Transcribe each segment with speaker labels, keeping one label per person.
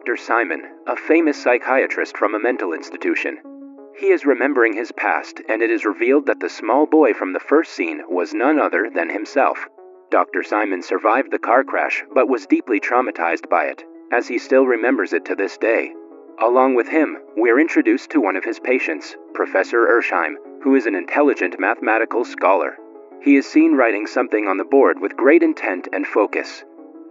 Speaker 1: Dr. Simon, a famous psychiatrist from a mental institution. He is remembering his past, and it is revealed that the small boy from the first scene was none other than himself. Dr. Simon survived the car crash, but was deeply traumatized by it, as he still remembers it to this day. Along with him, we're introduced to one of his patients, Professor Ersheim, who is an intelligent mathematical scholar. He is seen writing something on the board with great intent and focus.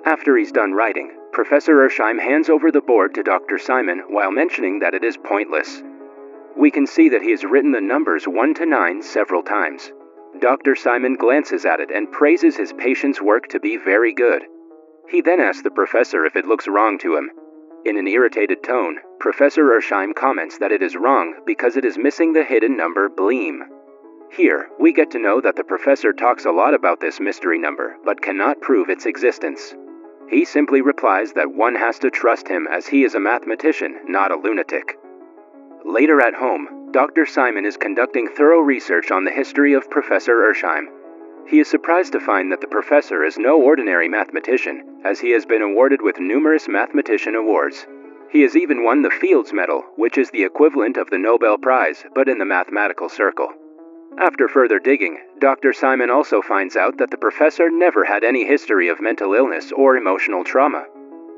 Speaker 1: After he's done writing, Professor Ersheim hands over the board to Dr. Simon while mentioning that it is pointless. We can see that he has written the numbers 1 to 9 several times. Dr. Simon glances at it and praises his patient's work to be very good. He then asks the professor if it looks wrong to him. In an irritated tone, Professor Ersheim comments that it is wrong because it is missing the hidden number Bleem. Here, we get to know that the professor talks a lot about this mystery number, but cannot prove its existence. He simply replies that one has to trust him as he is a mathematician, not a lunatic. Later at home, Dr. Simon is conducting thorough research on the history of Professor Ersheim. He is surprised to find that the professor is no ordinary mathematician, as he has been awarded with numerous mathematician awards. He has even won the Fields Medal, which is the equivalent of the Nobel Prize, but in the mathematical circle. After further digging, Dr. Simon also finds out that the professor never had any history of mental illness or emotional trauma.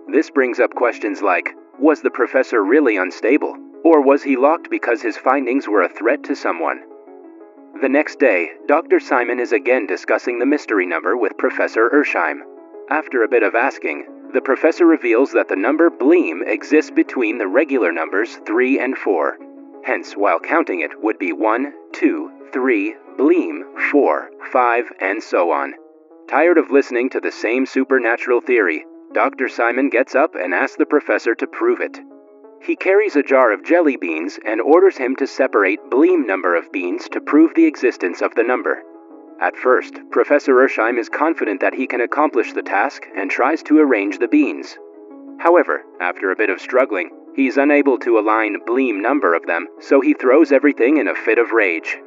Speaker 1: This brings up questions like, was the professor really unstable? Or was he locked because his findings were a threat to someone? The next day, Dr. Simon is again discussing the mystery number with Professor Ersheim. After a bit of asking, the professor reveals that the number Bleem exists between the regular numbers 3 and 4. Hence, while counting it would be 1, 2, 3, Bleem, 4, 5, and so on. Tired of listening to the same supernatural theory, Dr. Simon gets up and asks the professor to prove it. He carries a jar of jelly beans and orders him to separate Bleem number of beans to prove the existence of the number. At first, Professor Ersheim is confident that he can accomplish the task and tries to arrange the beans. However, after a bit of struggling, he's unable to align Bleem number of them, so he throws everything in a fit of rage.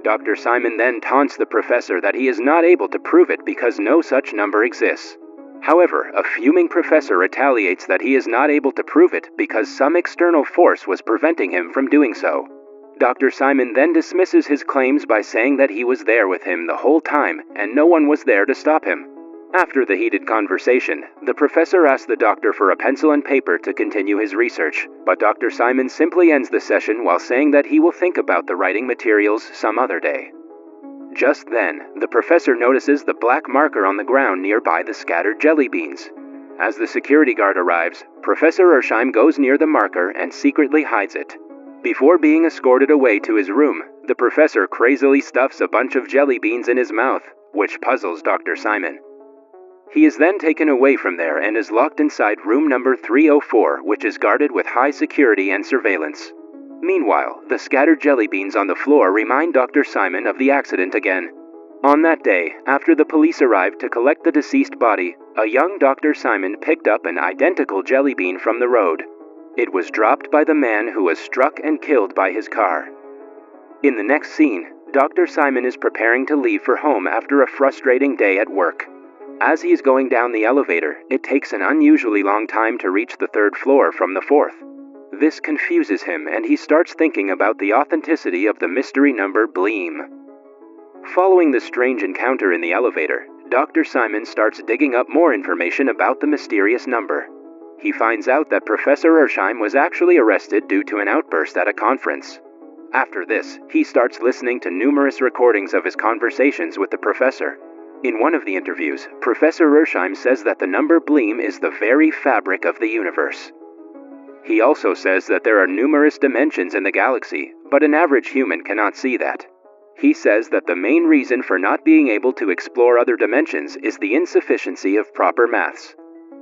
Speaker 1: Dr. Simon then taunts the professor that he is not able to prove it because no such number exists. However, a fuming professor retaliates that he is not able to prove it because some external force was preventing him from doing so. Dr. Simon then dismisses his claims by saying that he was there with him the whole time and no one was there to stop him. After the heated conversation, the professor asks the doctor for a pencil and paper to continue his research, but Dr. Simon simply ends the session while saying that he will think about the writing materials some other day. Just then, the professor notices the black marker on the ground nearby the scattered jelly beans. As the security guard arrives, Professor Ersheim goes near the marker and secretly hides it. Before being escorted away to his room, the professor crazily stuffs a bunch of jelly beans in his mouth, which puzzles Dr. Simon. He is then taken away from there and is locked inside room number 304, which is guarded with high security and surveillance. Meanwhile, the scattered jelly beans on the floor remind Dr. Simon of the accident again. On that day, after the police arrived to collect the deceased body, a young Dr. Simon picked up an identical jelly bean from the road. It was dropped by the man who was struck and killed by his car. In the next scene, Dr. Simon is preparing to leave for home after a frustrating day at work. As he is going down the elevator, it takes an unusually long time to reach the 3rd floor from the 4th. This confuses him and he starts thinking about the authenticity of the mystery number Bleem. Following the strange encounter in the elevator, Dr. Simon starts digging up more information about the mysterious number. He finds out that Professor Ersheim was actually arrested due to an outburst at a conference. After this, he starts listening to numerous recordings of his conversations with the professor. In one of the interviews, Professor Ersheim says that the number Bleem is the very fabric of the universe. He also says that there are numerous dimensions in the galaxy, but an average human cannot see that. He says that the main reason for not being able to explore other dimensions is the insufficiency of proper maths.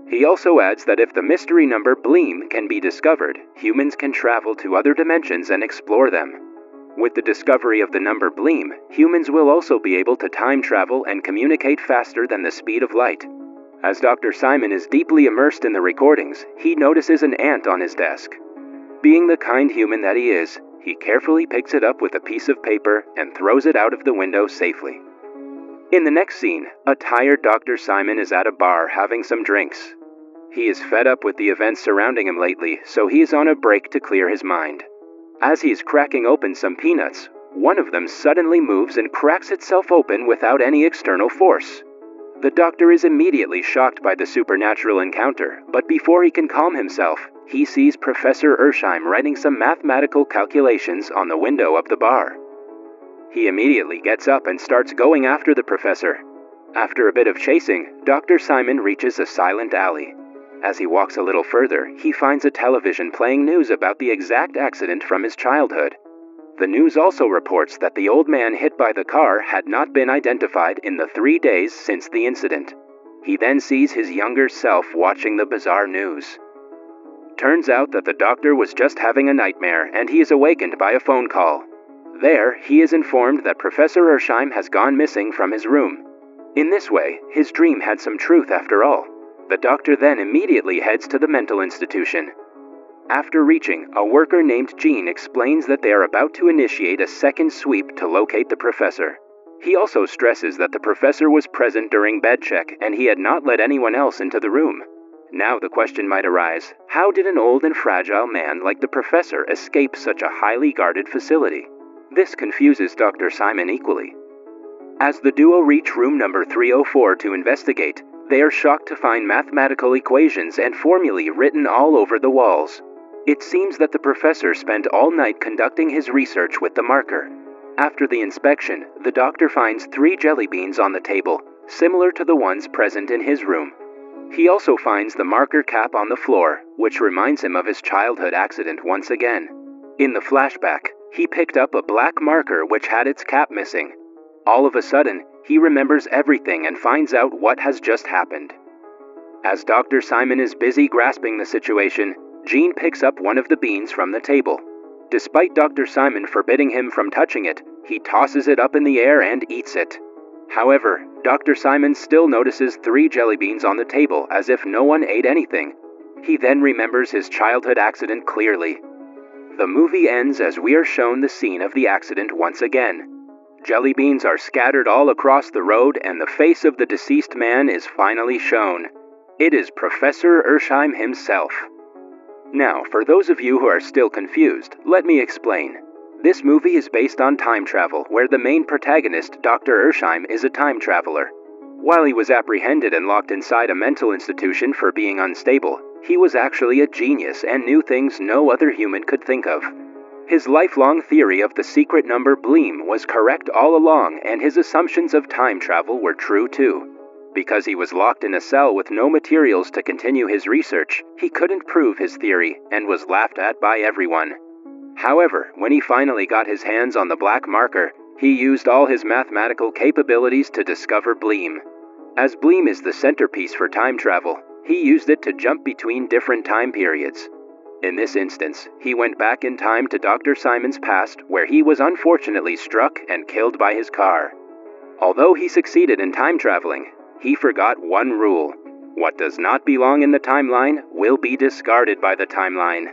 Speaker 1: He also adds that if the mystery number Bleem can be discovered, humans can travel to other dimensions and explore them. With the discovery of the number Bleem, humans will also be able to time travel and communicate faster than the speed of light. As Dr. Simon is deeply immersed in the recordings, he notices an ant on his desk. Being the kind human that he is, he carefully picks it up with a piece of paper and throws it out of the window safely. In the next scene, a tired Dr. Simon is at a bar having some drinks. He is fed up with the events surrounding him lately, so he is on a break to clear his mind. As he is cracking open some peanuts, one of them suddenly moves and cracks itself open without any external force. The doctor is immediately shocked by the supernatural encounter, but before he can calm himself, he sees Professor Ersheim writing some mathematical calculations on the window of the bar. He immediately gets up and starts going after the professor. After a bit of chasing, Dr. Simon reaches a silent alley. As he walks a little further, he finds a television playing news about the exact accident from his childhood. The news also reports that the old man hit by the car had not been identified in the 3 days since the incident. He then sees his younger self watching the bizarre news. Turns out that the doctor was just having a nightmare and he is awakened by a phone call. There, he is informed that Professor Ersheim has gone missing from his room. In this way, his dream had some truth after all. The doctor then immediately heads to the mental institution. After reaching, a worker named Jean explains that they are about to initiate a second sweep to locate the professor. He also stresses that the professor was present during bed check and he had not let anyone else into the room. Now the question might arise, how did an old and fragile man like the professor escape such a highly guarded facility? This confuses Dr. Simon equally. As the duo reach room number 304 to investigate, they are shocked to find mathematical equations and formulae written all over the walls. It seems that the professor spent all night conducting his research with the marker. After the inspection, the doctor finds 3 jelly beans on the table, similar to the ones present in his room. He also finds the marker cap on the floor, which reminds him of his childhood accident once again. In the flashback, he picked up a black marker which had its cap missing. All of a sudden, he remembers everything and finds out what has just happened. As Dr. Simon is busy grasping the situation, Jean picks up one of the beans from the table. Despite Dr. Simon forbidding him from touching it, he tosses it up in the air and eats it. However, Dr. Simon still notices 3 jelly beans on the table as if no one ate anything. He then remembers his childhood accident clearly. The movie ends as we are shown the scene of the accident once again. Jelly beans are scattered all across the road and the face of the deceased man is finally shown. It is Professor Ersheim himself. Now, for those of you who are still confused, let me explain. This movie is based on time travel, where the main protagonist, Dr. Ersheim, is a time traveler. While he was apprehended and locked inside a mental institution for being unstable, he was actually a genius and knew things no other human could think of. His lifelong theory of the secret number Bleem was correct all along, and his assumptions of time travel were true too. Because he was locked in a cell with no materials to continue his research, he couldn't prove his theory and was laughed at by everyone. However, when he finally got his hands on the black marker, he used all his mathematical capabilities to discover Bleem. As Bleem is the centerpiece for time travel, he used it to jump between different time periods. In this instance, he went back in time to Dr. Simon's past, where he was unfortunately struck and killed by his car. Although he succeeded in time traveling, he forgot one rule. What does not belong in the timeline will be discarded by the timeline.